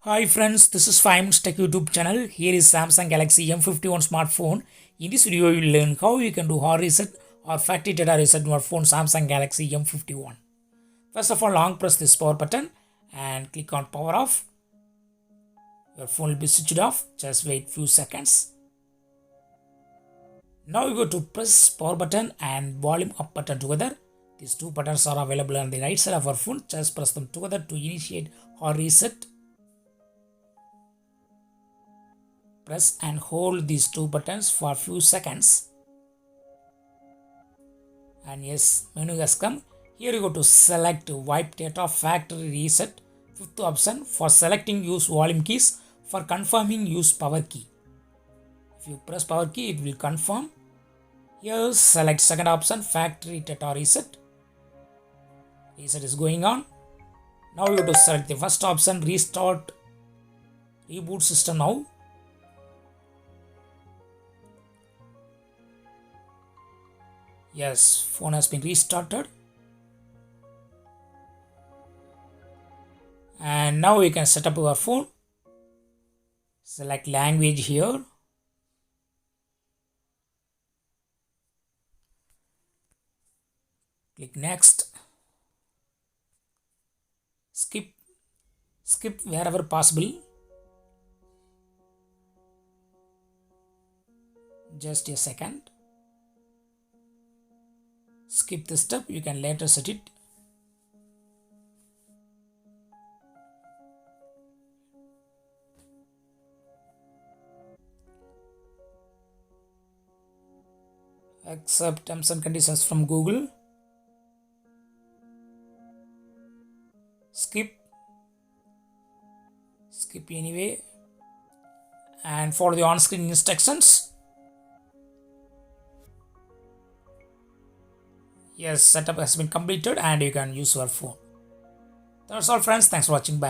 Hi friends, this is 5 Minutes Tech YouTube channel. Here is Samsung Galaxy M51 smartphone. In this video, you will learn how you can do hard reset or factory data reset on your phone Samsung Galaxy M51. First of all, long press this power button and click on power off. Your phone will be switched off. Just wait few seconds. Now you go to press power button and volume up button together. These two buttons are available on the right side of our phone. Just press them together to initiate hard reset. Press and hold these two buttons for a few seconds. And yes, menu has come. Here you go to select wipe data factory reset. Fifth option, for selecting use volume keys. For confirming use power key. If you press power key, it will confirm. Here select second option, factory data reset. Reset is going on. Now you go to select the first option, restart reboot system now. Yes, phone has been restarted. And now we can set up our phone. Select language here. Click next. Skip wherever possible. Just a second. Skip this step, you can later set it. Accept terms and conditions from Google. Skip anyway and follow the on-screen instructions. Yes, setup has been completed and you can use your phone. That's all friends. Thanks for watching. Bye.